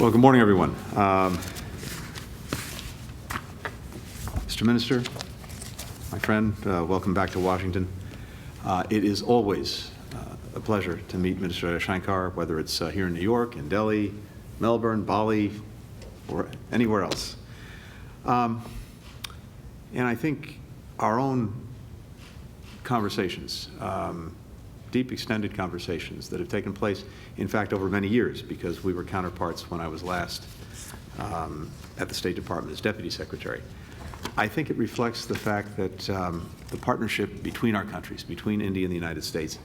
Well, good morning, everyone. Mr. Minister, my friend, welcome back to Washington. It is always a pleasure to meet Minister Shankar, whether it's here in New York, in Delhi, Melbourne, Bali, or anywhere else. And I think our own conversations, deep, extended conversations that have taken place, in fact, over many years, because we were counterparts when I was last at the State Department as Deputy Secretary. I think it reflects the fact that the partnership between our countries, between India and the United States,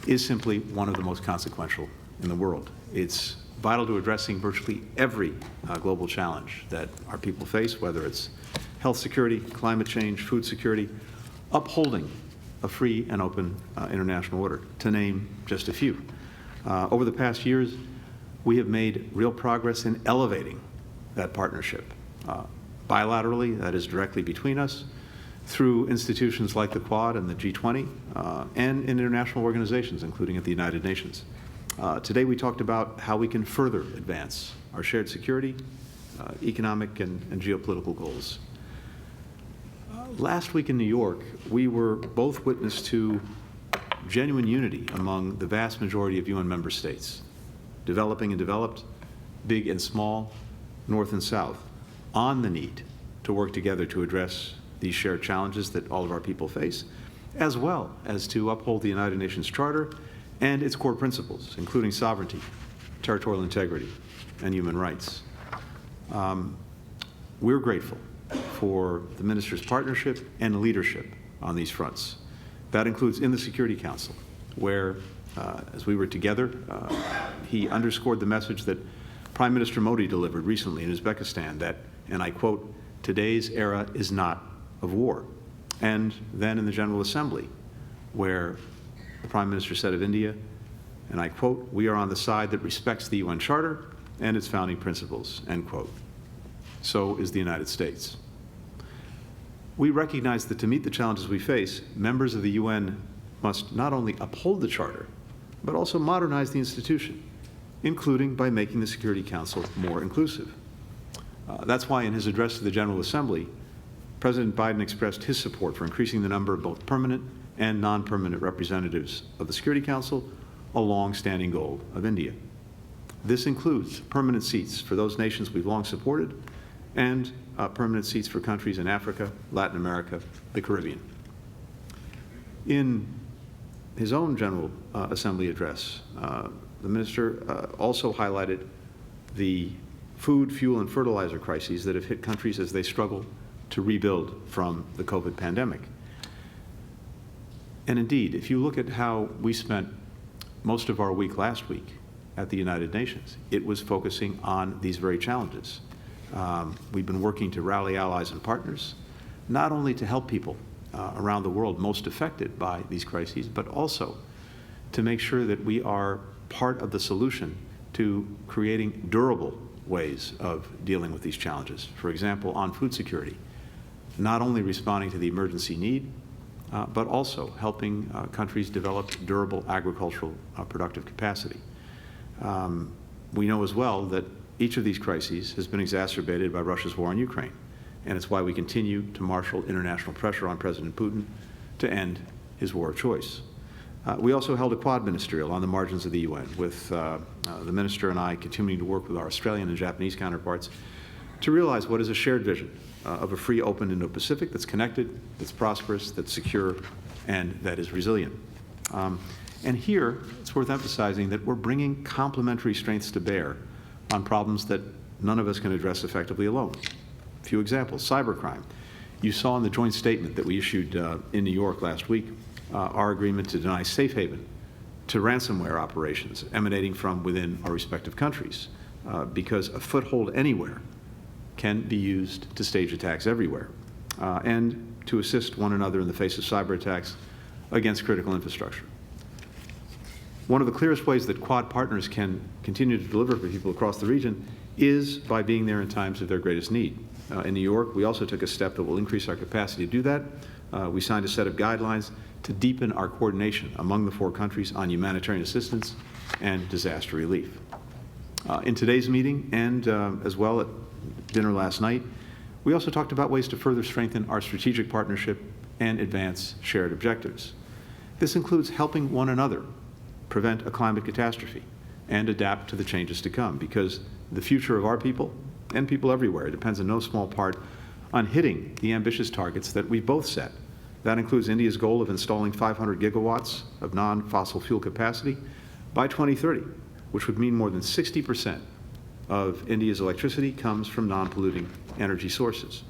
is simply one of the most consequential in the world. It's vital to addressing virtually every global challenge that our people face, whether it's health security, climate change, food security, upholding a free and open international order, to name just a few. Over the past years, we have made real progress in elevating that partnership, bilaterally, that is directly between us, through institutions like the Quad and the G20, and in international organizations, including at the United Nations. Today we talked about how we can further advance our shared security, economic and geopolitical goals. Last week in New York, we were both witness to genuine unity among the vast majority of UN member states, developing and developed, big and small, north and south, on the need to work together to address these shared challenges that all of our people face, as well as to uphold the United Nations Charter and its core principles, including sovereignty, territorial integrity, and human rights. We're grateful for the Minister's partnership and leadership on these fronts. That includes in the Security Council, where, as we were together, he underscored the message that Prime Minister Modi delivered recently in Uzbekistan that, and I quote, "Today's era is not of war." And then in the General Assembly, where the Prime Minister said of India, and I quote, "We are on the side that respects the UN Charter and its founding principles," end quote. So is the United States. We recognize that to meet the challenges we face, members of the UN must not only uphold the Charter, but also modernize the institution, including by making the Security Council more inclusive. That's why in his address to the General Assembly, President Biden expressed his support for increasing the number of both permanent and non-permanent representatives of the Security Council, a long-standing goal of India. This includes permanent seats for those nations we've long supported and permanent seats for countries in Africa, Latin America, the Caribbean. In his own General Assembly address, the Minister also highlighted the food, fuel, and fertilizer crises that have hit countries as they struggle to rebuild from the COVID pandemic. And indeed, if you look at how we spent most of our week last week at the United Nations, it was focusing on these very challenges. We've been working to rally allies and partners, not only to help people around the world most affected by these crises, but also to make sure that we are part of the solution to creating durable ways of dealing with these challenges. For example, on food security, not only responding to the emergency need, but also helping countries develop durable agricultural productive capacity. We know as well that each of these crises has been exacerbated by Russia's war on Ukraine, and it's why we continue to marshal international pressure on President Putin to end his war of choice. We also held a Quad ministerial on the margins of the UN, with the Minister and I continuing to work with our Australian and Japanese counterparts to realize what is a shared vision of a free, open Indo-Pacific that's connected, that's prosperous, that's secure, and that is resilient. And here, it's worth emphasizing that we're bringing complementary strengths to bear on problems that none of us can address effectively alone. A few examples: cybercrime. You saw in the joint statement that we issued in New York last week our agreement to deny safe haven to ransomware operations emanating from within our respective countries, because a foothold anywhere can be used to stage attacks everywhere, and to assist one another in the face of cyber attacks against critical infrastructure. One of the clearest ways that Quad partners can continue to deliver for people across the region is by being there in times of their greatest need. In New York, we also took a step that will increase our capacity to do that. We signed a set of guidelines to deepen our coordination among the four countries on humanitarian assistance and disaster relief. In today's meeting and as well at dinner last night, we also talked about ways to further strengthen our strategic partnership and advance shared objectives. This includes helping one another prevent a climate catastrophe and adapt to the changes to come, because the future of our people and people everywhere depends in no small part on hitting the ambitious targets that we both set. That includes India's goal of installing 500 gigawatts of non-fossil fuel capacity by 2030, which would mean more than 60% of India's electricity comes from non-polluting energy sources.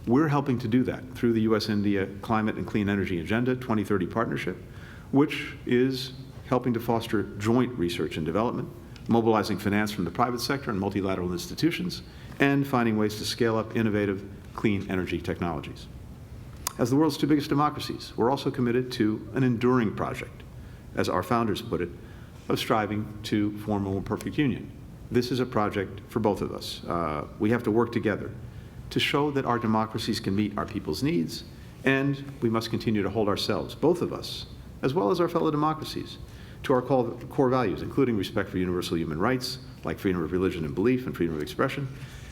We're helping to do that through the U.S.-India Climate and Clean Energy Agenda 2030 Partnership, which is helping to foster joint research and development, mobilizing finance from the private sector and multilateral institutions, and finding ways to scale up innovative clean energy technologies. As the world's two biggest democracies, we're also committed to an enduring project, as our founders put it, of striving to form a more perfect union. This is a project for both of us. We have to work together to show that our democracies can meet our people's needs, and we must continue to hold ourselves, both of us, as well as our fellow democracies, to our core values, including respect for universal human rights, like freedom of religion and belief and freedom of expression,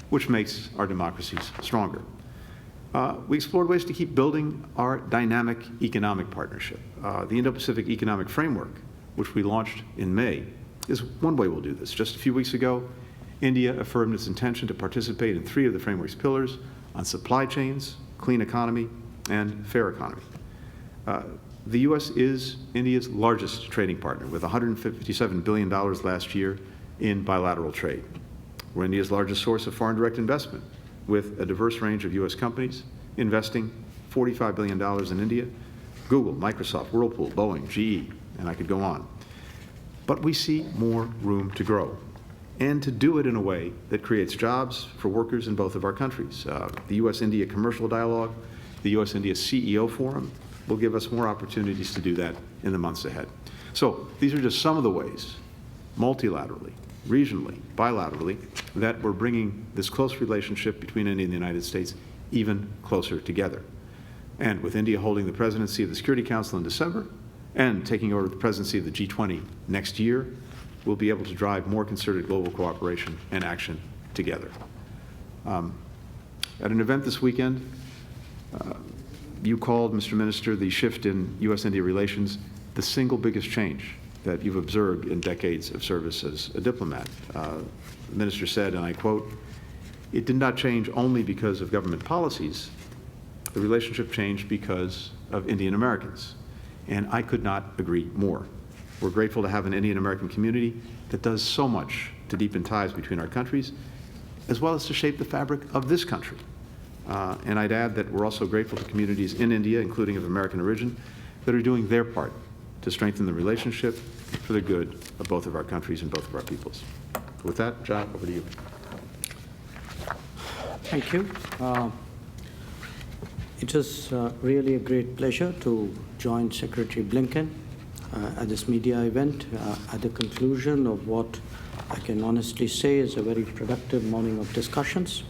which makes our democracies stronger. We explored ways to keep building our dynamic economic partnership. The Indo-Pacific Economic Framework, which we launched in May, is one way we'll do this. Just a few weeks ago, India affirmed its intention to participate in 3 of the framework's pillars on supply chains, clean economy, and fair economy. The U.S. is India's largest trading partner, with $157 billion last year in bilateral trade. We're India's largest source of foreign direct investment, with a diverse range of U.S. companies investing $45 billion in India: Google, Microsoft, Whirlpool, Boeing, GE, and I could go on. But we see more room to grow, and to do it in a way that creates jobs for workers in both of our countries. The U.S.-India Commercial Dialogue, the U.S.-India CEO Forum will give us more opportunities to do that in the months ahead. So these are just some of the ways, multilaterally, regionally, bilaterally, that we're bringing this close relationship between India and the United States even closer together. And with India holding the presidency of the Security Council in December and taking over the presidency of the G20 next year, we'll be able to drive more concerted global cooperation and action together. At an event this weekend, you called, Mr. Minister, the shift in U.S.-India relations the single biggest change that you've observed in decades of service as a diplomat. The minister said, and I quote, "It did not change only because of government policies. The relationship changed because of Indian Americans." And I could not agree more. We're grateful to have an Indian American community that does so much to deepen ties between our countries, as well as to shape the fabric of this country. And I'd add that we're also grateful to communities in India, including of American origin, that are doing their part to strengthen the relationship for the good of both of our countries and both of our peoples. With that, John, over to you. Thank you. It is really a great pleasure to join Secretary Blinken at this media event at the conclusion of what I can honestly say is a very productive morning of discussions.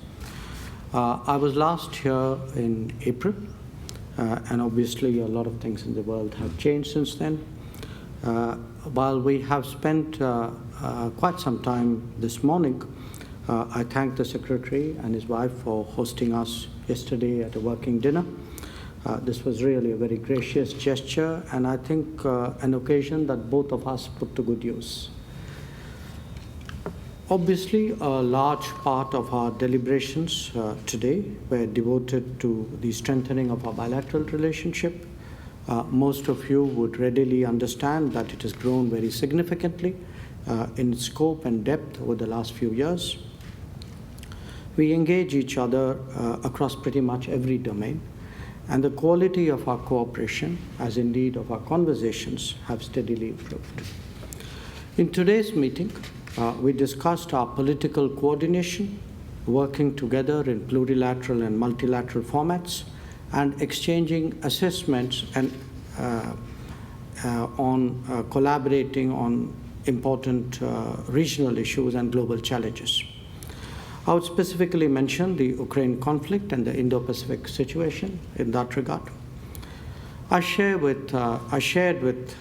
I was last here in April, and obviously a lot of things in the world have changed since then. While we have spent quite some time this morning, I thank the Secretary and his wife for hosting us yesterday at a working dinner. This was really a very gracious gesture, and I think an occasion that both of us put to good use. Obviously, a large part of our deliberations today were devoted to the strengthening of our bilateral relationship. Most of you would readily understand that it has grown very significantly in scope and depth over the last few years. We engage each other across pretty much every domain, and the quality of our cooperation, as indeed of our conversations, have steadily improved. In today's meeting, we discussed our political coordination, working together in plurilateral and multilateral formats, and exchanging assessments and collaborating on important regional issues and global challenges. I would specifically mention the Ukraine conflict and the Indo-Pacific situation in that regard. I shared with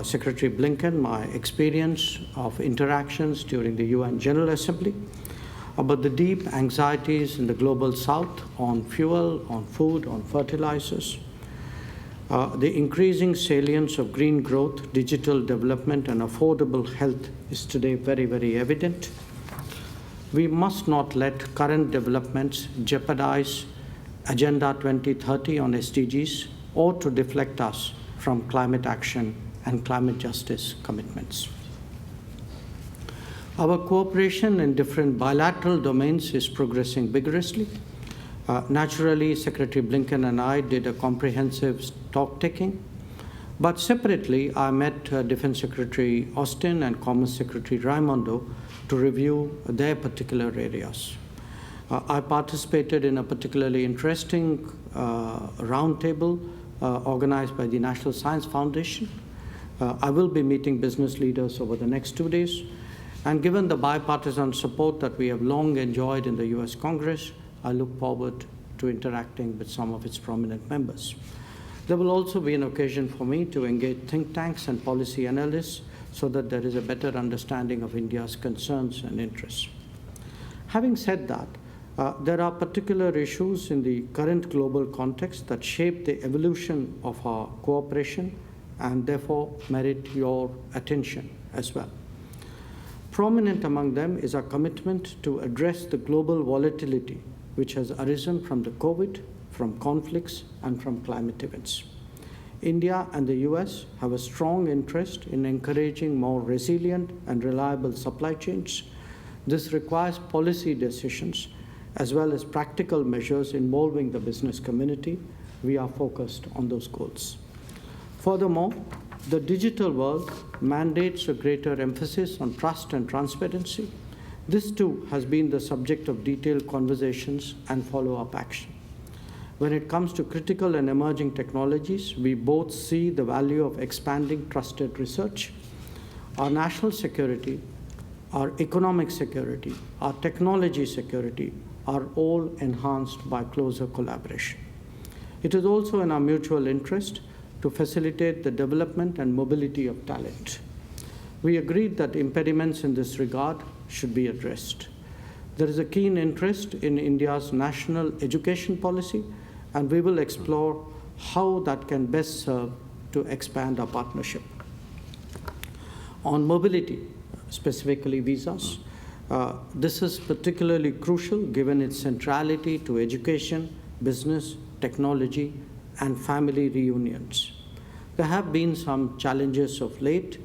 Secretary Blinken my experience of interactions during the UN General Assembly about the deep anxieties in the global south on fuel, on food, on fertilizers. The increasing salience of green growth, digital development, and affordable health is today very, very evident. We must not let current developments jeopardize Agenda 2030 on SDGs or to deflect us from climate action and climate justice commitments. Our cooperation in different bilateral domains is progressing vigorously. Naturally, Secretary Blinken and I did a comprehensive stock-taking, but separately, I met Defense Secretary Austin and Commerce Secretary Raimondo to review their particular areas. I participated in a particularly interesting roundtable organized by the National Science Foundation. I will be meeting business leaders over the next 2 days. And given the bipartisan support that we have long enjoyed in the US Congress, I look forward to interacting with some of its prominent members. There will also be an occasion for me to engage think tanks and policy analysts so that there is a better understanding of India's concerns and interests. Having said that, there are particular issues in the current global context that shape the evolution of our cooperation and therefore merit your attention as well. Prominent among them is our commitment to address the global volatility which has arisen from the COVID, from conflicts, and from climate events. India and the US have a strong interest in encouraging more resilient and reliable supply chains. This requires policy decisions as well as practical measures involving the business community. We are focused on those goals. Furthermore, the digital world mandates a greater emphasis on trust and transparency. This too has been the subject of detailed conversations and follow-up action. When it comes to critical and emerging technologies, we both see the value of expanding trusted research. Our national security, our economic security, our technology security are all enhanced by closer collaboration. It is also in our mutual interest to facilitate the development and mobility of talent. We agreed that impediments in this regard should be addressed. There is a keen interest in India's national education policy, and we will explore how that can best serve to expand our partnership. On mobility, specifically visas, this is particularly crucial given its centrality to education, business, technology, and family reunions. There have been some challenges of late,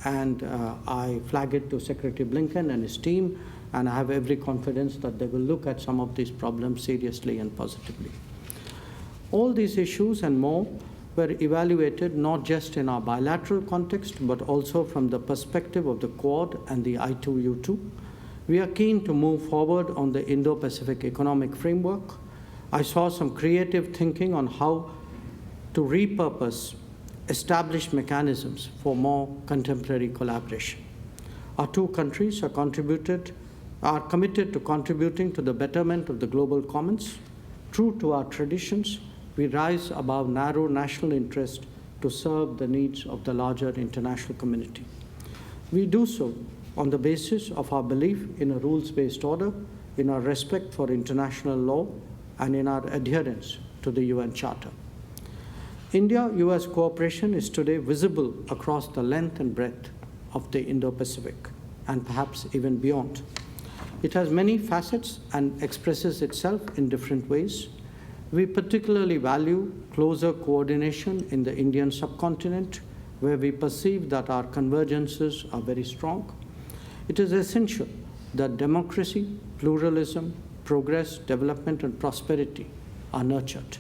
and I flag it to Secretary Blinken and his team, and I have every confidence that they will look at some of these problems seriously and positively. All these issues and more were evaluated not just in our bilateral context, but also from the perspective of the Quad and the I2U2. We are keen to move forward on the Indo-Pacific Economic Framework. I saw some creative thinking on how to repurpose established mechanisms for more contemporary collaboration. Our two countries are committed to contributing to the betterment of the global commons. True to our traditions, we rise above narrow national interest to serve the needs of the larger international community. We do so on the basis of our belief in a rules-based order, in our respect for international law, and in our adherence to the UN Charter. India-US cooperation is today visible across the length and breadth of the Indo-Pacific, and perhaps even beyond. It has many facets and expresses itself in different ways. We particularly value closer coordination in the Indian subcontinent, where we perceive that our convergences are very strong. It is essential that democracy, pluralism, progress, development, and prosperity are nurtured.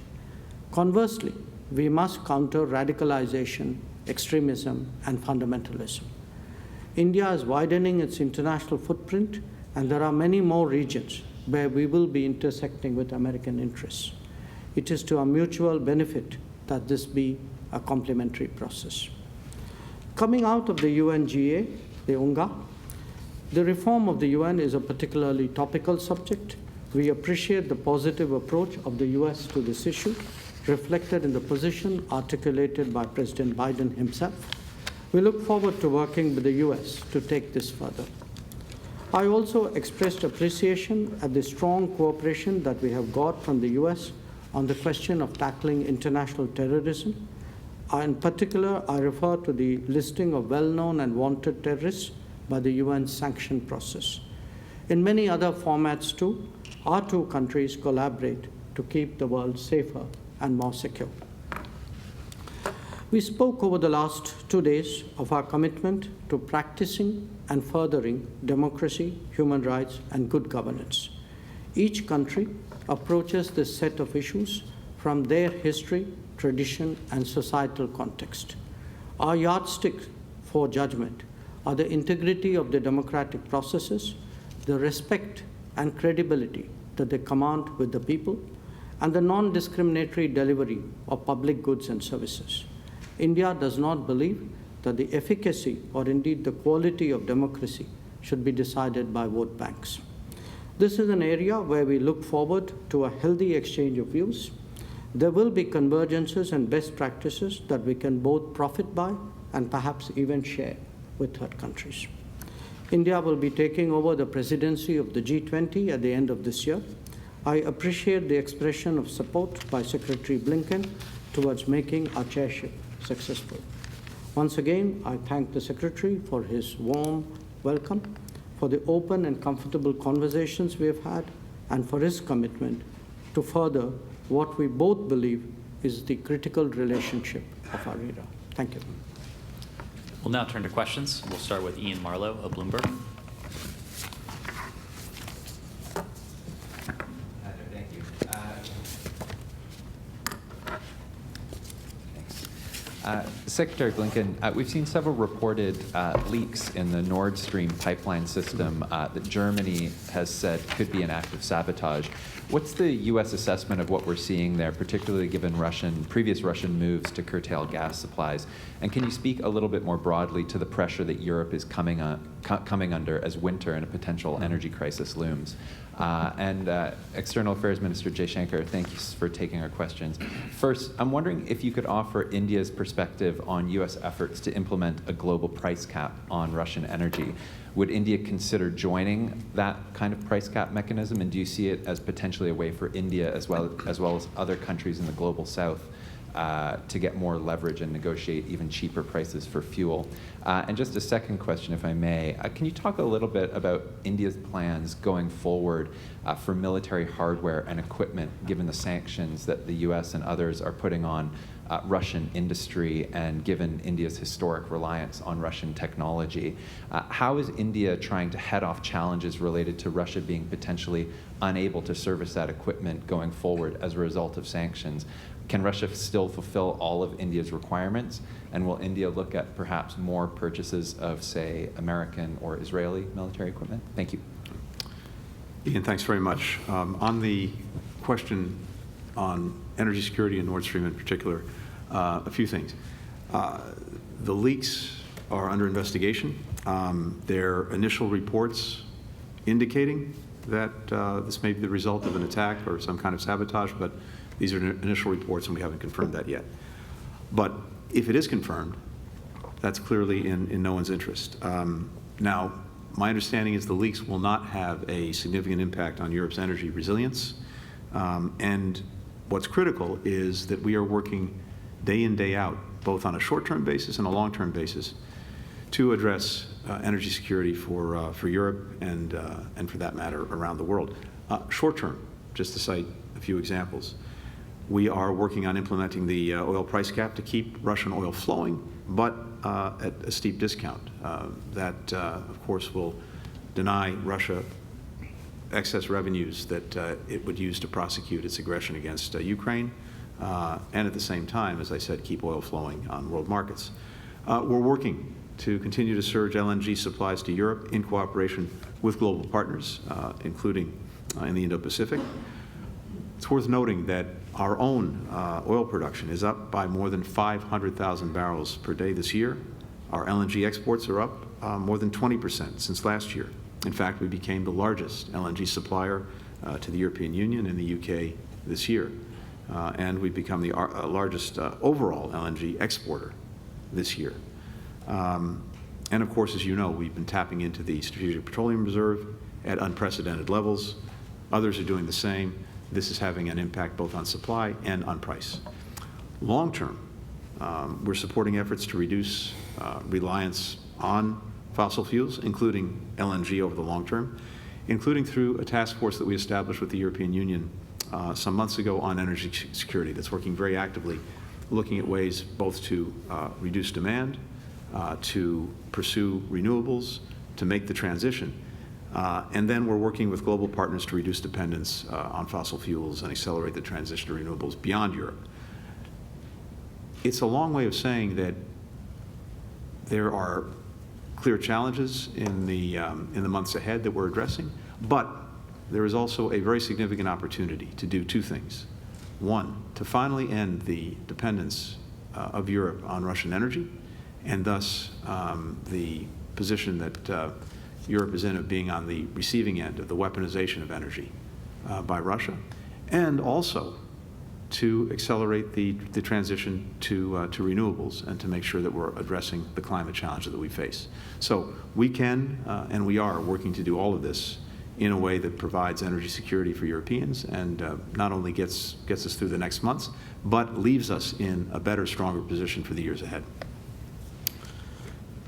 Conversely, we must counter radicalization, extremism, and fundamentalism. India is widening its international footprint, and there are many more regions where we will be intersecting with American interests. It is to our mutual benefit that this be a complementary process. Coming out of the UNGA, the UNGA, the reform of the UN is a particularly topical subject. We appreciate the positive approach of the US to this issue. reflected in the position articulated by President Biden himself. We look forward to working with the U.S. to take this further. I also expressed appreciation at the strong cooperation that we have got from the U.S. on the question of tackling international terrorism. In particular, I refer to the listing of well-known and wanted terrorists by the UN sanction process. In many other formats too, our two countries collaborate to keep the world safer and more secure. We spoke over the last 2 days of our commitment to practicing and furthering democracy, human rights, and good governance. Each country approaches this set of issues from their history, tradition, and societal context. Our yardsticks for judgment are the integrity of the democratic processes, the respect and credibility that they command with the people, and the non-discriminatory delivery of public goods and services. India does not believe that the efficacy or indeed the quality of democracy should be decided by vote banks. This is an area where we look forward to a healthy exchange of views. There will be convergences and best practices that we can both profit by and perhaps even share with third countries. India will be taking over the presidency of the G20 at the end of this year. I appreciate the expression of support by Secretary Blinken towards making our chairship successful. Once again, I thank the Secretary for his warm welcome, for the open and comfortable conversations we have had, and for his commitment to further what we both believe is the critical relationship of our era. Thank you. We'll now turn to questions. We'll start with Ian Marlowe of Bloomberg. Thank you. Secretary Blinken, we've seen several reported leaks in the Nord Stream pipeline system that Germany has said could be an act of sabotage. What's the U.S. assessment of what we're seeing there, particularly given previous Russian moves to curtail gas supplies? And can you speak a little bit more broadly to the pressure that Europe is coming under as winter and a potential energy crisis looms? External Affairs Minister Jaishankar, thank you for taking our questions. First, I'm wondering if you could offer India's perspective on U.S. efforts to implement a global price cap on Russian energy. Would India consider joining that kind of price cap mechanism, and do you see it as potentially a way for India as well as other countries in the global south to get more leverage and negotiate even cheaper prices for fuel? And just a second question, if I may, can you talk a little bit about India's plans going forward for military hardware and equipment, given the sanctions that the U.S. and others are putting on Russian industry, and given India's historic reliance on Russian technology? How is India trying to head off challenges related to Russia being potentially unable to service that equipment going forward as a result of sanctions? Can Russia still fulfill all of India's requirements? And will India look at perhaps more purchases of, say, American or Israeli military equipment? Thank you. Ian, thanks very much. On the question on energy security and Nord Stream in particular, a few things. The leaks are under investigation. There are initial reports indicating that this may be the result of an attack or some kind of sabotage, but these are initial reports and we haven't confirmed that yet. But if it is confirmed, that's clearly in no one's interest. Now, my understanding is the leaks will not have a significant impact on Europe's energy resilience. And what's critical is that we are working day in, day out, both on a short-term basis and a long-term basis, to address energy security for Europe and for that matter, around the world. Short-term, just to cite a few examples, we are working on implementing the oil price cap to keep Russian oil flowing, but at a steep discount. That, of course, will deny Russia excess revenues that it would use to prosecute its aggression against Ukraine, and at the same time, as I said, keep oil flowing on world markets. We're working to continue to surge LNG supplies to Europe in cooperation with global partners, including in the Indo-Pacific. It's worth noting that our own oil production is up by more than 500,000 barrels per day this year. Our LNG exports are up more than 20% since last year. In fact, we became the largest LNG supplier to the European Union and the UK this year. and we've become the largest overall LNG exporter this year. And of course, as you know, we've been tapping into the Strategic Petroleum Reserve at unprecedented levels. Others are doing the same. This is having an impact both on supply and on price. Long term, we're supporting efforts to reduce reliance on fossil fuels, including LNG over the long term, including through a task force that we established with the European Union some months ago on energy security that's working very actively, looking at ways both to reduce demand, to pursue renewables, to make the transition. And then we're working with global partners to reduce dependence on fossil fuels and accelerate the transition to renewables beyond Europe. It's a long way of saying that there are clear challenges in the months ahead that we're addressing, but there is also a very significant opportunity to do two things. One, to finally end the dependence of Europe on Russian energy, and thus the position that Europe is in of being on the receiving end of the weaponization of energy by Russia, and also to accelerate the transition to renewables and to make sure that we're addressing the climate challenge that we face. So we can and we are working to do all of this in a way that provides energy security for Europeans and not only gets us through the next months, but leaves us in a better, stronger position for the years ahead.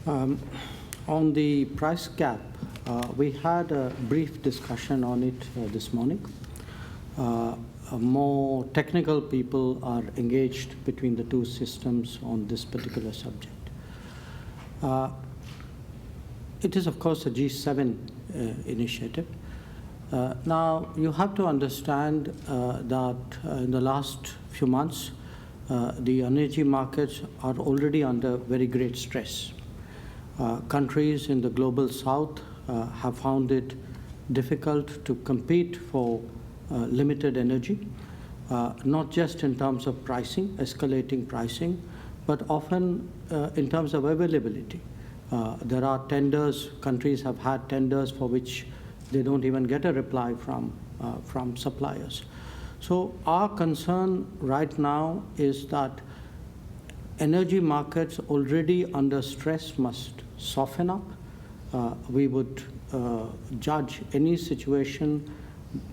On the price gap, we had a brief discussion on it this morning. More technical people are engaged between the two systems on this particular subject. It is, of course, a G7 initiative. Now, you have to understand that in the last few months, the energy markets are already under very great stress. Countries in the global south have found it difficult to compete for limited energy, not just in terms of pricing, escalating pricing, but often in terms of availability. There are tenders, countries have had tenders for which they don't even get a reply from suppliers. So our concern right now is that energy markets already under stress must soften up. We would judge any situation,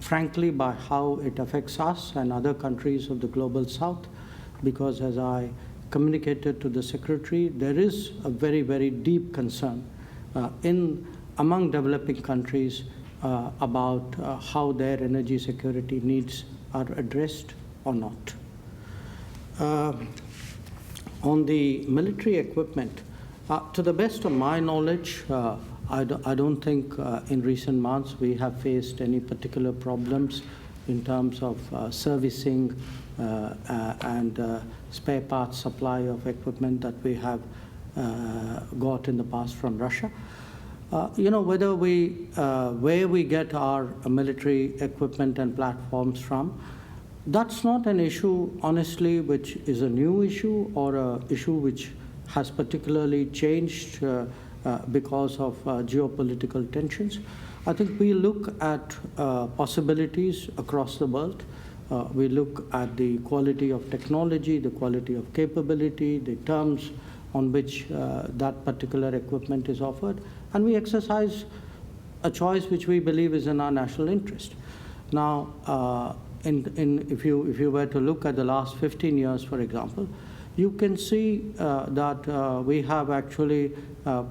frankly, by how it affects us and other countries of the global south, because as I communicated to the Secretary, there is a very, very deep concern among developing countries about how their energy security needs are addressed or not. On the military equipment, to the best of my knowledge, I don't think in recent months we have faced any particular problems in terms of servicing and spare parts supply of equipment that we have got in the past from Russia. Where we get our military equipment and platforms from, that's not an issue, honestly, which is a new issue or an issue which has particularly changed because of geopolitical tensions. I think we look at possibilities across the world. We look at the quality of technology, the quality of capability, the terms on which that particular equipment is offered, and we exercise a choice which we believe is in our national interest. Now, if you were to look at the last 15 years, for example, you can see that we have actually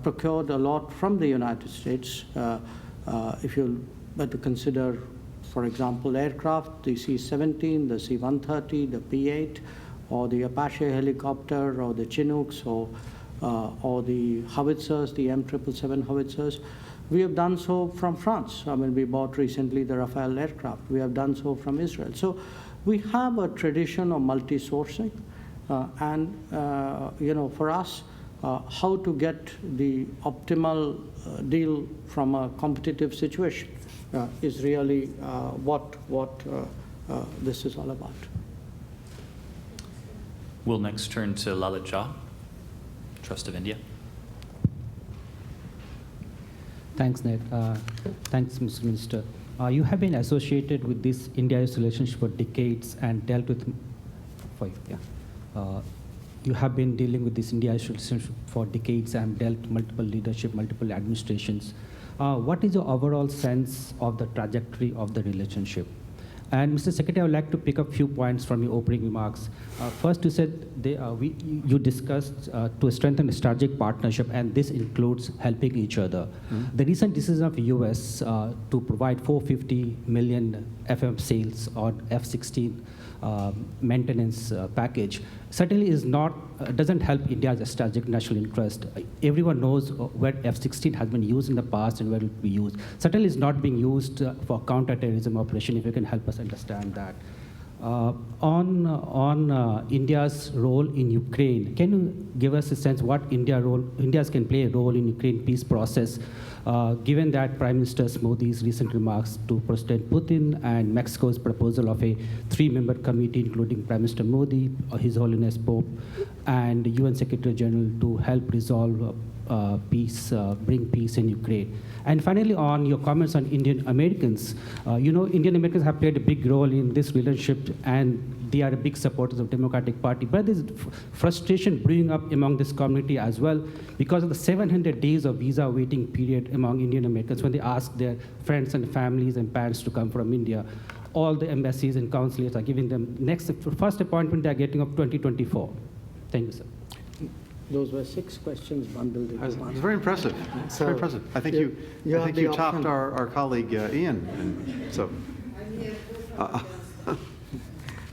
procured a lot from the United States. If you were to consider, for example, aircraft, the C-17, the C-130, the P-8, or the Apache helicopter, or the Chinooks, or the howitzers, the M777 howitzers. We have done so from France. I mean, we bought recently the Rafale aircraft. We have done so from Israel. So we have a tradition of multi-sourcing. For us, how to get the optimal deal from a competitive situation is really what this is all about. We'll next turn to Lalit Jha, Trust of India. Thanks, Ned. Thanks, Mr. Minister. You have been associated with this India-US relationship for decades and dealt with, you have been dealing with this India-US relationship for decades and dealt multiple leadership, multiple administrations. What is your overall sense of the trajectory of the relationship? And Mr. Secretary, I would like to pick up a few points from your opening remarks. First, you said you discussed to strengthen a strategic partnership, and this includes helping each other. Mm-hmm. The recent decision of the U.S. To provide $450 million FM sales on F-16 maintenance package certainly is not doesn't help India's strategic national interest. Everyone knows where F-16 has been used in the past and where it will be used. Certainly is not being used for counter-terrorism operation, if you can help us understand that. On India's role in Ukraine, can you give us a sense what India's can play a role in Ukraine peace process, given that Prime Minister Modi's recent remarks to President Putin and Mexico's proposal of a 3-member committee, including Prime Minister Modi, His Holiness Pope, and UN Secretary General to help resolve peace, bring peace in Ukraine. And finally, on your comments on Indian Americans, Indian Americans have played a big role in this relationship, and they are big supporters of Democratic Party. But there's frustration brewing up among this community as well because of the 700 days of visa waiting period among Indian Americans when they ask their friends and families and parents to come from India. All the embassies and consulates are giving them first appointment they're getting of 2024. Thank you, sir. Those were 6 questions bundled into one. It's very impressive. It's very impressive. I think you topped our colleague Ian. And so,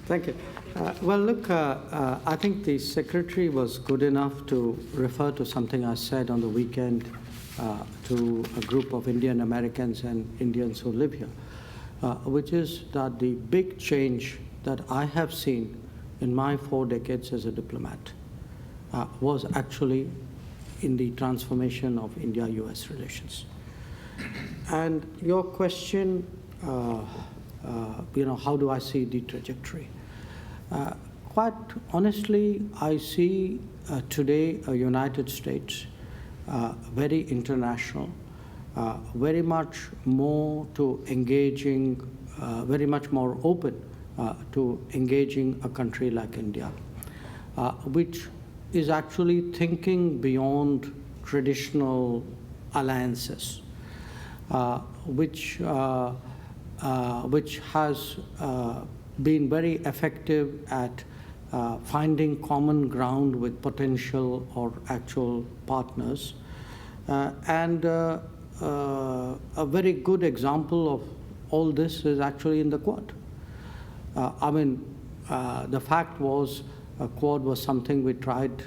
Thank you. Well, look, I think the Secretary was good enough to refer to something I said on the weekend to a group of Indian Americans and Indians who live here, which is that the big change that I have seen in my 4 decades as a diplomat was actually in the transformation of India-US relations. And your question, how do I see the trajectory? Quite honestly, I see today a United States very international, very much more to engaging, very much more open to engaging a country like India, which is actually thinking beyond traditional alliances, which has been very effective at finding common ground with potential or actual partners. And a very good example of all this is actually in the Quad. The fact was, Quad was something we tried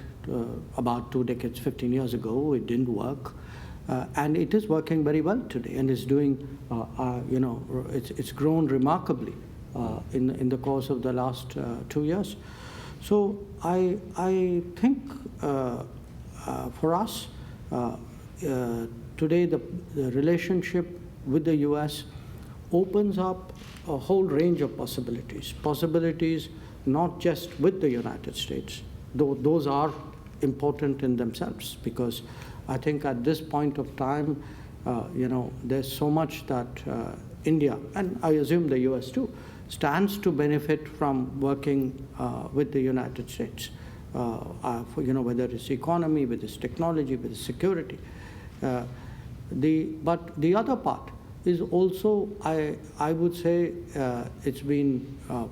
about 2 decades, 15 years ago. It didn't work. And it is working very well today, and is doing, it's grown remarkably in the course of the last 2 years. So I think for us, today the relationship with the US opens up a whole range of possibilities not just with the United States, though those are important in themselves, because I think at this point of time, there's so much that India, and I assume the US too, stands to benefit from working with the United States, whether it's economy, with its technology, with its security. But the other part is also, I would say, it's been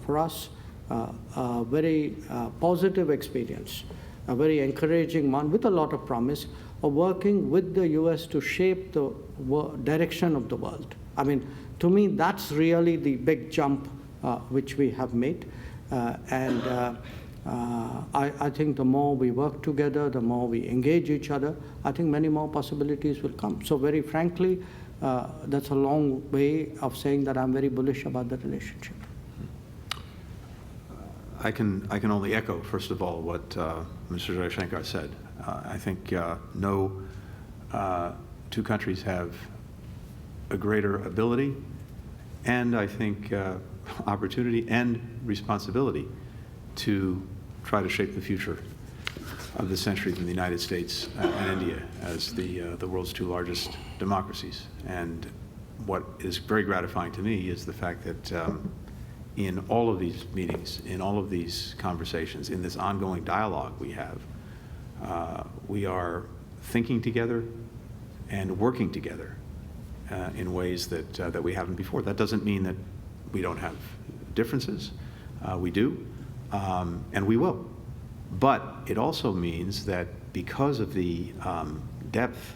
for us a very positive experience, a very encouraging one with a lot of promise of working with the US to shape the direction of the world. To me, that's really the big jump which we have made. I think the more we work together, the more we engage each other, I think many more possibilities will come. So very frankly, that's a long way of saying that I'm very bullish about the relationship. I can only echo, first of all, what Mr. Jaishankar said. I think no 2 countries have a greater ability, and I think opportunity and responsibility to try to shape the future of the century than the United States and India as the world's 2 largest democracies. And what is very gratifying to me is the fact that in all of these meetings, in all of these conversations, in this ongoing dialogue we are thinking together and working together in ways that we haven't before. That doesn't mean that we don't have differences. We do, and we will. But it also means that because of the depth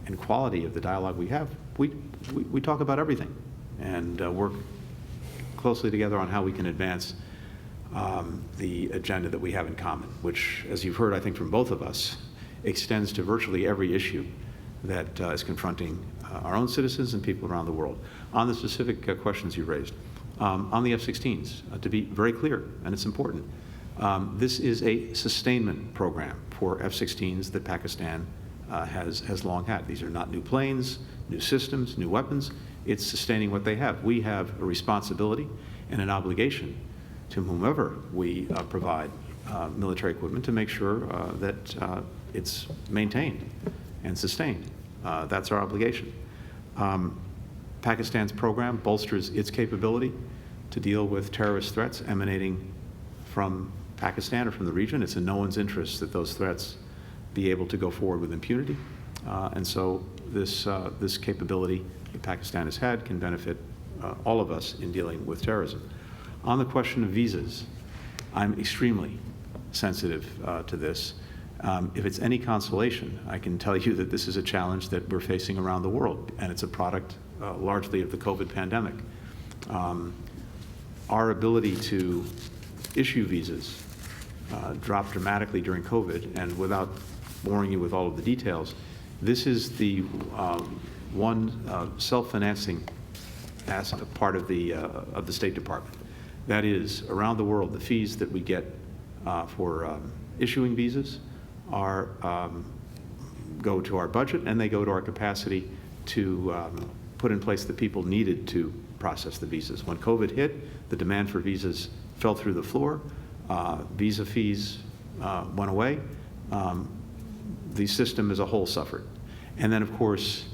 and quality of the dialogue we have, we talk about everything and work closely together on how we can advance the agenda that we have in common, which, as you've heard, I think, from both of us, extends to virtually every issue that is confronting our own citizens and people around the world. On the specific questions you raised, on the F-16s, to be very clear, and it's important, this is a sustainment program for F-16s that Pakistan has long had. These are not new planes, new systems, new weapons. It's sustaining what they have. We have a responsibility and an obligation to whomever we provide military equipment to make sure that it's maintained and sustained. That's our obligation. Pakistan's program bolsters its capability to deal with terrorist threats emanating from Pakistan or from the region. It's in no one's interest that those threats be able to go forward with impunity. And so this capability that Pakistan has had can benefit all of us in dealing with terrorism. On the question of visas, I'm extremely sensitive to this. If it's any consolation, I can tell you that this is a challenge that we're facing around the world, and it's a product largely of the COVID pandemic. Our ability to issue visas dropped dramatically during COVID, and without boring you with all of the details, this is the one self-financing part of the State Department. That is, around the world, the fees that we get for issuing visas go to our budget, and they go to our capacity to put in place the people needed to process the visas. When COVID hit, the demand for visas fell through the floor. Visa fees went away. The system as a whole suffered. And then, of course,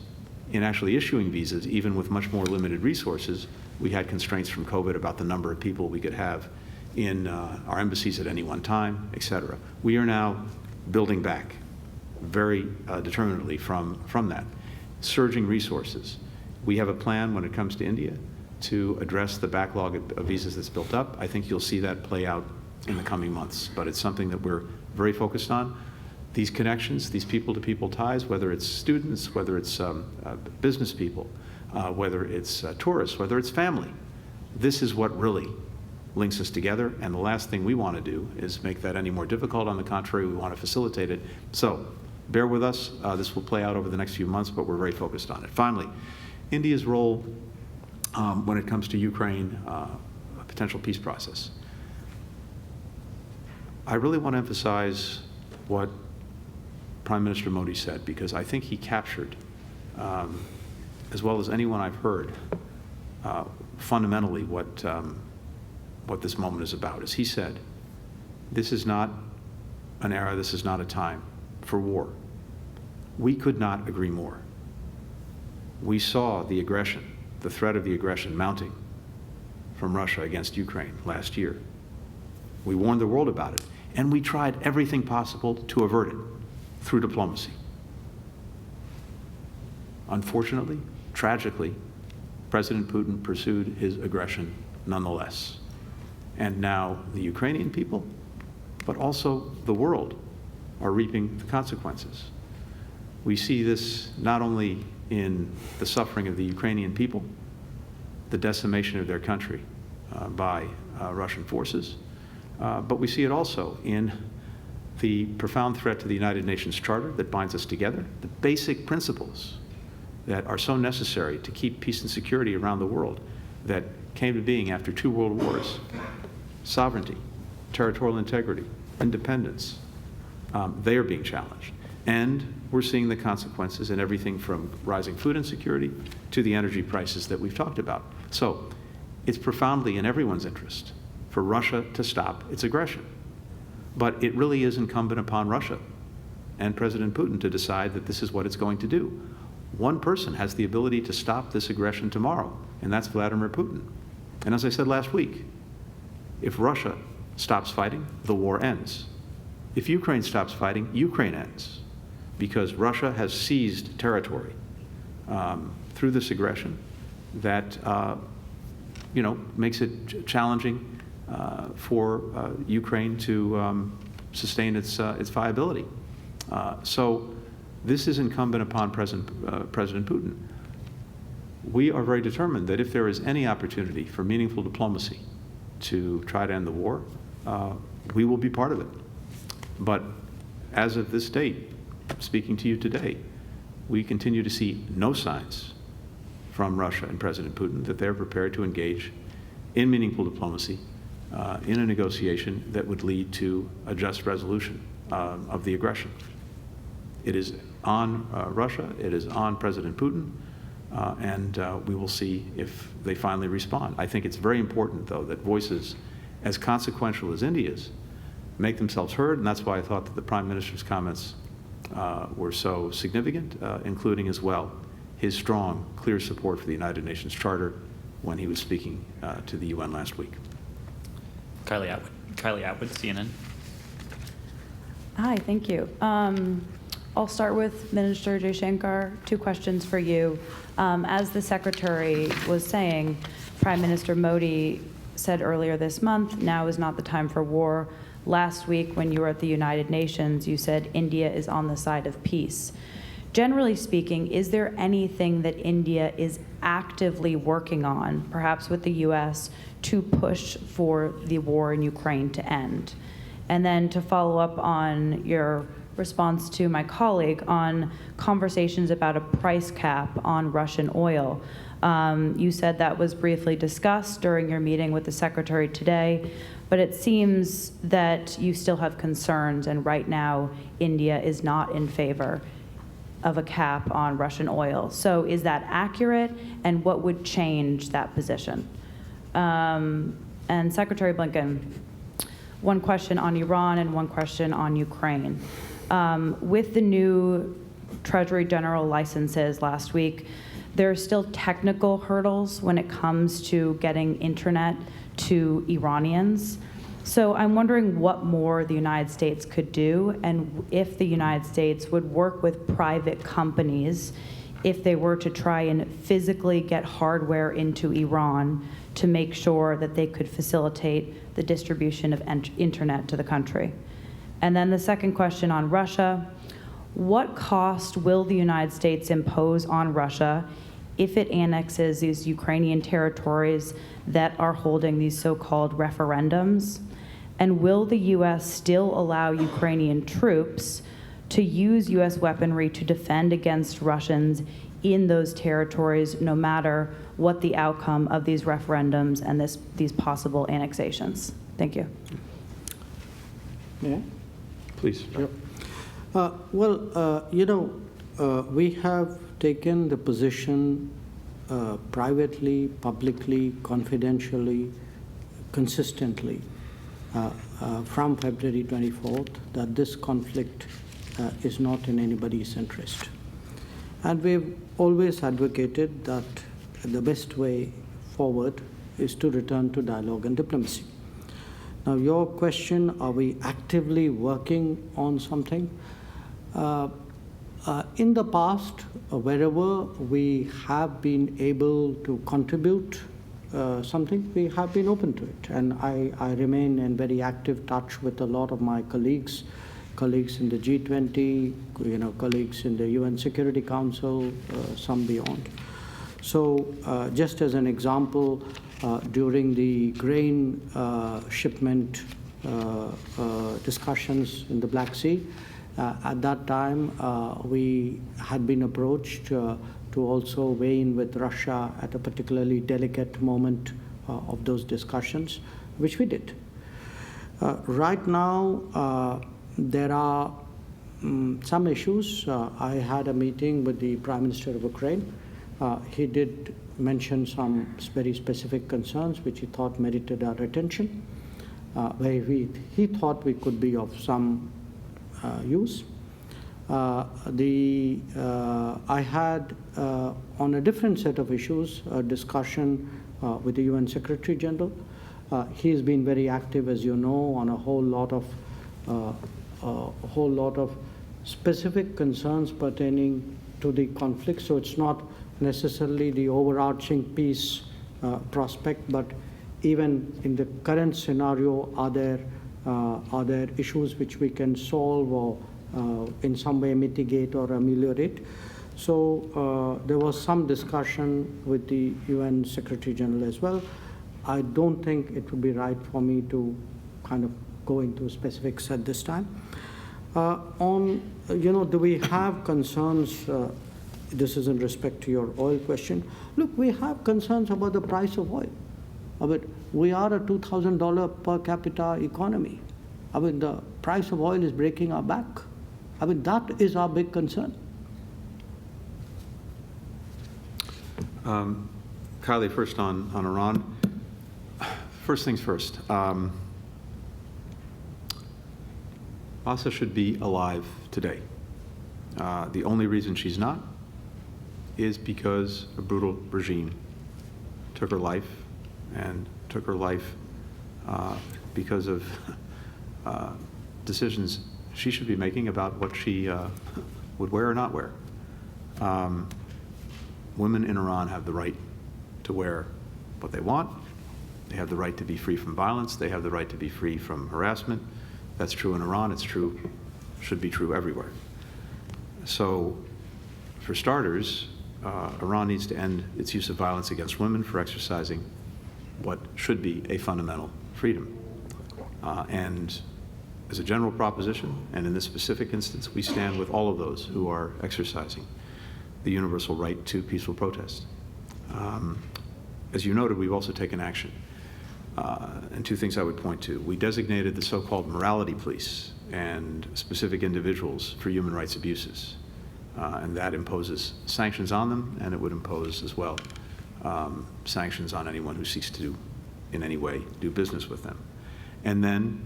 in actually issuing visas, even with much more limited resources, we had constraints from COVID about the number of people we could have in our embassies at any one time, et cetera. We are now building back very determinedly from that. Surging resources. We have a plan when it comes to India to address the backlog of visas that's built up. I think you'll see that play out in the coming months, but it's something that we're very focused on. These connections, these people-to-people ties, whether it's students, whether it's business people, whether it's tourists, whether it's family, this is what really links us together, and the last thing we want to do is make that any more difficult. On the contrary, we want to facilitate it. So bear with us. This will play out over the next few months, but we're very focused on it. Finally, India's role when it comes to Ukraine, a potential peace process. I really want to emphasize what Prime Minister Modi said, because I think he captured, as well as anyone I've heard, fundamentally what this moment is about. As he said, this is not an era, this is not a time for war. We could not agree more. We saw the aggression, the threat of the aggression mounting from Russia against Ukraine last year. We warned the world about it, and we tried everything possible to avert it through diplomacy. Unfortunately, tragically, President Putin pursued his aggression nonetheless. And now the Ukrainian people, but also the world, are reaping the consequences. We see this not only in the suffering of the Ukrainian people, the decimation of their country by Russian forces, but we see it also in the profound threat to the United Nations Charter that binds us together, the basic principles that are so necessary to keep peace and security around the world that came to being after 2 world wars: sovereignty, territorial integrity, independence. They are being challenged. And we're seeing the consequences in everything from rising food insecurity to the energy prices that we've talked about. So it's profoundly in everyone's interest for Russia to stop its aggression. But it really is incumbent upon Russia and President Putin to decide that this is what it's going to do. one person has the ability to stop this aggression tomorrow, and that's Vladimir Putin. And as I said last week, if Russia stops fighting, the war ends. If Ukraine stops fighting, Ukraine ends, because Russia has seized territory through this aggression that makes it challenging for Ukraine to sustain its viability. So this is incumbent upon President Putin. We are very determined that if there is any opportunity for meaningful diplomacy to try to end the war, we will be part of it. But as of this date, speaking to you today, we continue to see no signs from Russia and President Putin that they're prepared to engage in meaningful diplomacy in a negotiation that would lead to a just resolution of the aggression. It is on Russia, it is on President Putin, and we will see if they finally respond. I think it's very important, though, that voices as consequential as India's make themselves heard, and that's why I thought that the Prime Minister's comments were so significant, including as well his strong, clear support for the United Nations Charter when he was speaking to the UN last week. Kylie Atwood, CNN. Hi, thank you. I'll start with Minister Jaishankar. 2 questions for you. As the Secretary was saying, Prime Minister Modi said earlier this month, now is not the time for war. Last week, when you were at the United Nations, you said India is on the side of peace. Generally speaking, is there anything that India is actively working on, perhaps with the U.S., to push for the war in Ukraine to end? And then to follow up on your response to my colleague on conversations about a price cap on Russian oil. You said that was briefly discussed during your meeting with the Secretary today, but it seems that you still have concerns, and right now India is not in favor of a cap on Russian oil. So is that accurate, and what would change that position? And Secretary Blinken, 1 question on Iran and 1 question on Ukraine. With the new Treasury General licenses last week, there are still technical hurdles when it comes to getting internet to Iranians. So I'm wondering what more the United States could do, and if the United States would work with private companies if they were to try and physically get hardware into Iran to make sure that they could facilitate the distribution of internet to the country. And then the second question on Russia, what cost will the United States impose on Russia if it annexes these Ukrainian territories that are holding these so-called referendums? And will the U.S. still allow Ukrainian troops to use U.S. weaponry to defend against Russians in those territories, no matter what the outcome of these referendums and these possible annexations? Thank you. Yeah. Please. Yep. We have taken the position privately, publicly, confidentially, consistently from February 24th that this conflict is not in anybody's interest. And we've always advocated that the best way forward is to return to dialogue and diplomacy. Now, your question, are we actively working on something? In the past, wherever we have been able to contribute something, we have been open to it. And I remain in very active touch with a lot of my colleagues in the G20, colleagues in the UN Security Council, some beyond. So just as an example, during the grain shipment discussions in the Black Sea, at that time we had been approached to also weigh in with Russia at a particularly delicate moment of those discussions, which we did. Right now, there are some issues. I had a meeting with the Prime Minister of Ukraine. He did mention some very specific concerns which he thought merited our attention, where he thought we could be of some use. I had, on a different set of issues, a discussion with the UN Secretary General. He's been very active, as you know, on a whole lot of specific concerns pertaining to the conflict. So it's not necessarily the overarching peace prospect, but even in the current scenario, are there issues which we can solve or in some way mitigate or ameliorate? So there was some discussion with the UN Secretary General as well. I don't think it would be right for me to kind of go into specifics at this time. Do we have concerns? This is in respect to your oil question. Look, we have concerns about the price of oil. We are a $2,000 per capita economy. The price of oil is breaking our back. That is our big concern. Kylie, first on Iran. First things first. Mahsa should be alive today. The only reason she's not is because a brutal regime took her life, and took her life because of decisions she should be making about what she would wear or not wear. Women in Iran have the right to wear what they want. They have the right to be free from violence. They have the right to be free from harassment. That's true in Iran. It's true, should be true everywhere. So, for starters, Iran needs to end its use of violence against women for exercising what should be a fundamental freedom. And as a general proposition, and in this specific instance, we stand with all of those who are exercising the universal right to peaceful protest. As you noted, we've also taken action. And two things I would point to. We designated the so-called morality police and specific individuals for human rights abuses. And that imposes sanctions on them, and it would impose as well sanctions on anyone who seeks to, in any way, do business with them. And then,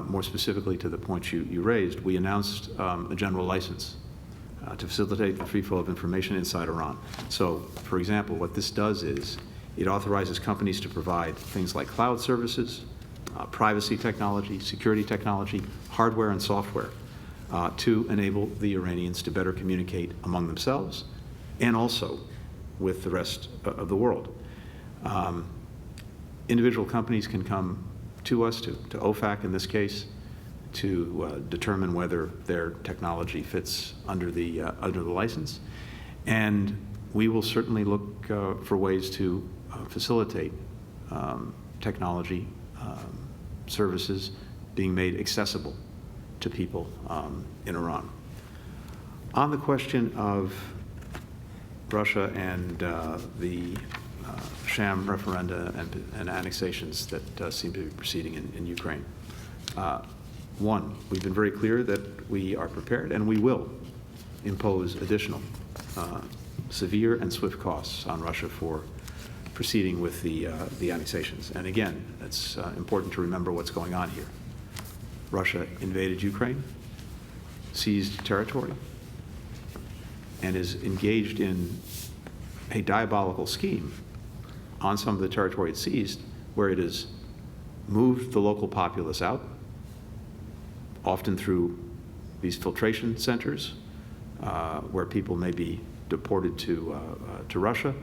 more specifically to the point you raised, we announced a general license to facilitate the free flow of information inside Iran. So, for example, what this does is it authorizes companies to provide things like cloud services, privacy technology, security technology, hardware and software to enable the Iranians to better communicate among themselves and also with the rest of the world. Individual companies can come to us, to OFAC in this case, to determine whether their technology fits under the license. And we will certainly look for ways to facilitate technology services being made accessible to people in Iran. On the question of Russia and the sham referenda and annexations that seem to be proceeding in Ukraine. One, we've been very clear that we are prepared and we will impose additional severe and swift costs on Russia for proceeding with the annexations. And again, it's important to remember what's going on here. Russia invaded Ukraine, seized territory, and is engaged in a diabolical scheme on some of the territory it seized, where it has moved the local populace out, often through these filtration centers, where people may be deported to Russia,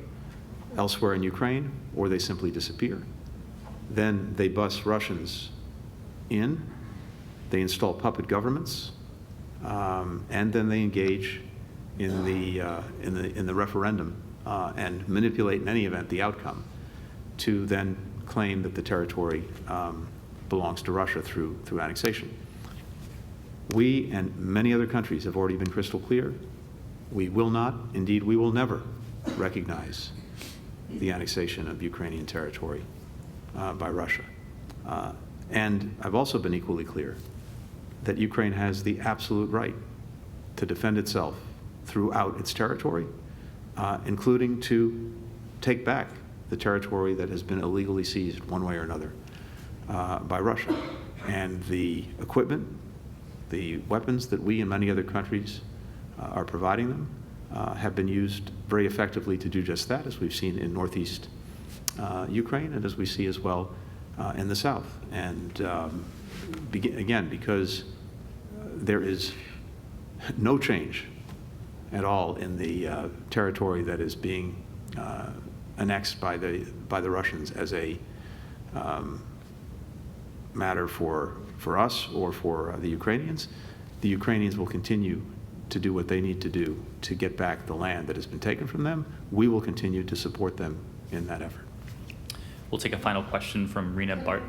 elsewhere in Ukraine, or they simply disappear. Then they bus Russians in, they install puppet governments, and then they engage in the referendum and manipulate, in any event, the outcome to then claim that the territory belongs to Russia through annexation. We and many other countries have already been crystal clear. We will not, indeed, we will never recognize the annexation of Ukrainian territory by Russia. And I've also been equally clear that Ukraine has the absolute right to defend itself throughout its territory, including to take back the territory that has been illegally seized one way or another by Russia. And the equipment, the weapons that we and many other countries are providing them have been used very effectively to do just that, as we've seen in northeast Ukraine and as we see as well in the south. And again, because there is no change at all in the territory that is being annexed by the Russians as a matter for us or for the Ukrainians will continue to do what they need to do to get back the land that has been taken from them. We will continue to support them in that effort. We'll take a final question from Rina Bardwaj.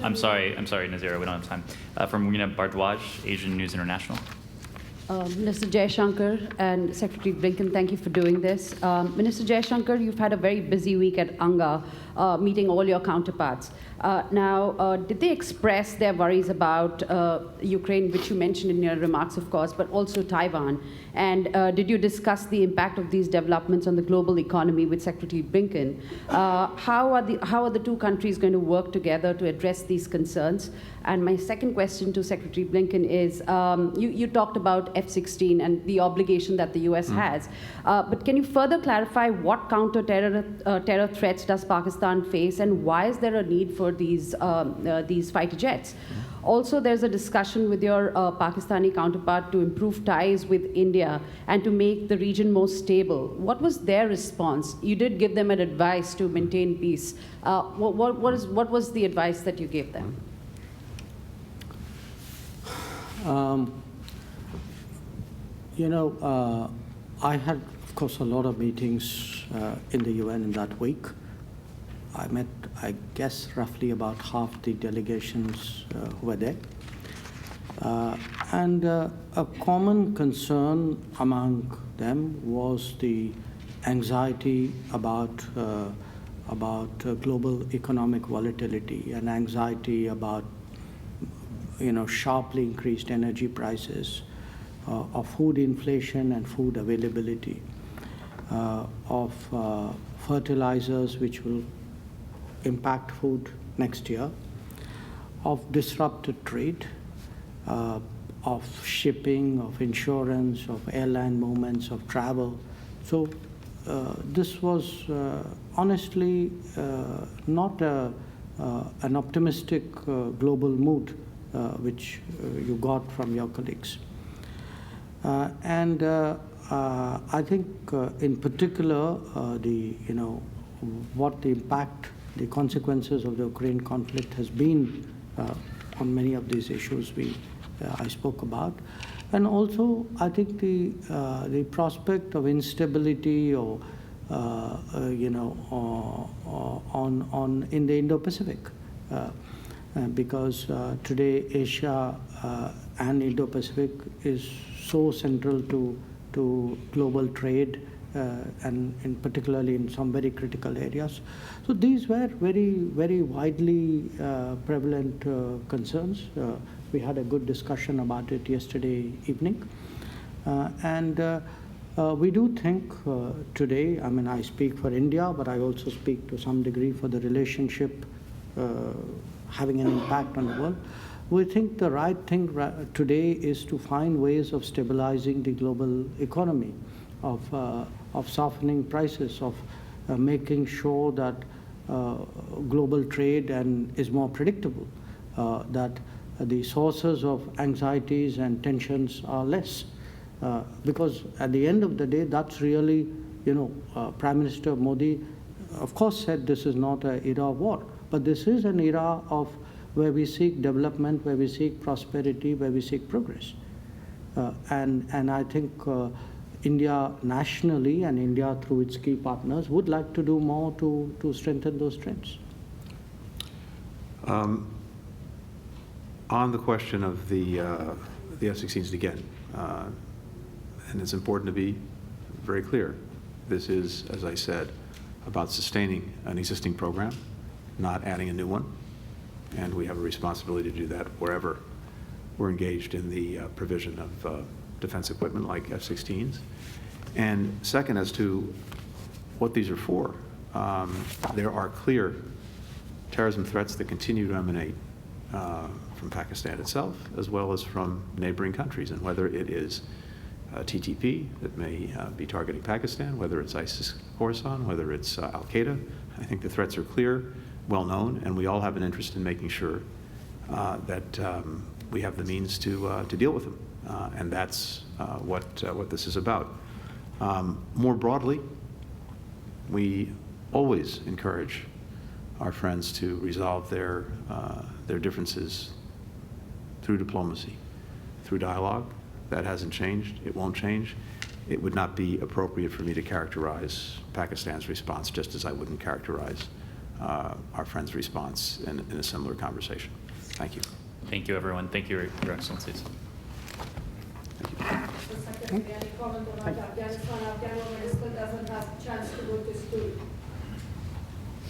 I'm sorry, Nazira, we don't have time. From Rina Bardwaj, Asian News International. Minister Jaishankar and Secretary Blinken, thank you for doing this. Minister Jaishankar, you've had a very busy week at UNGA, meeting all your counterparts. Now, did they express their worries about Ukraine, which you mentioned in your remarks, of course, but also Taiwan? And did you discuss the impact of these developments on the global economy with Secretary Blinken? How are the two countries going to work together to address these concerns? And my second question to Secretary Blinken is, you talked about F-16 and the obligation that the U.S. has, but can you further clarify what counter-terror threats does Pakistan face, and why is there a need for these fighter jets? Also, there's a discussion with your Pakistani counterpart to improve ties with India and to make the region more stable. What was their response? You did give them an advice to maintain peace. What was the advice that you gave them? I had, of course, a lot of meetings in the UN in that week. I met, I guess, roughly about half the delegations who were there. And a common concern among them was the anxiety about global economic volatility and anxiety about sharply increased energy prices, of food inflation and food availability, of fertilizers which will impact food next year, of disrupted trade, of shipping, of insurance, of airline movements, of travel. So this was honestly not an optimistic global mood which you got from your colleagues. And I think in particular what the impact, the consequences of the Ukraine conflict has been on many of these issues I spoke about. And also, I think the prospect of instability or in the Indo-Pacific, because today Asia and Indo-Pacific is so central to global trade, and particularly in some very critical areas. So these were very, very widely prevalent concerns. We had a good discussion about it yesterday evening. And we do think today, I speak for India, but I also speak to some degree for the relationship having an impact on the world. We think the right thing today is to find ways of stabilizing the global economy, of softening prices, of making sure that global trade is more predictable, that the sources of anxieties and tensions are less. Because at the end of the day, that's really, Prime Minister Modi, of course, said this is not an era of war, but this is an era of where we seek development, where we seek prosperity, where we seek progress. And I think India nationally and India through its key partners would like to do more to strengthen those trends. On the question of the F-16s again, and it's important to be very clear, this is, as I said, about sustaining an existing program, not adding a new one. And we have a responsibility to do that wherever we're engaged in the provision of defense equipment like F-16s. And second, as to what these are for, there are clear terrorism threats that continue to emanate from Pakistan itself, as well as from neighboring countries, and whether it is TTP that may be targeting Pakistan, whether it's ISIS Khorasan, whether it's Al-Qaeda. I think the threats are clear, well known, and we all have an interest in making sure that we have the means to deal with them. And that's what this is about. More broadly, we always encourage our friends to resolve their differences through diplomacy, through dialogue. That hasn't changed. It won't change. It would not be appropriate for me to characterize Pakistan's response, just as I wouldn't characterize our friend's response in a similar conversation. Thank you. Thank you, everyone. Thank you, Your Excellencies. Secretary, any comment about Afghanistan? Afghan women still doesn't have a chance to go to school.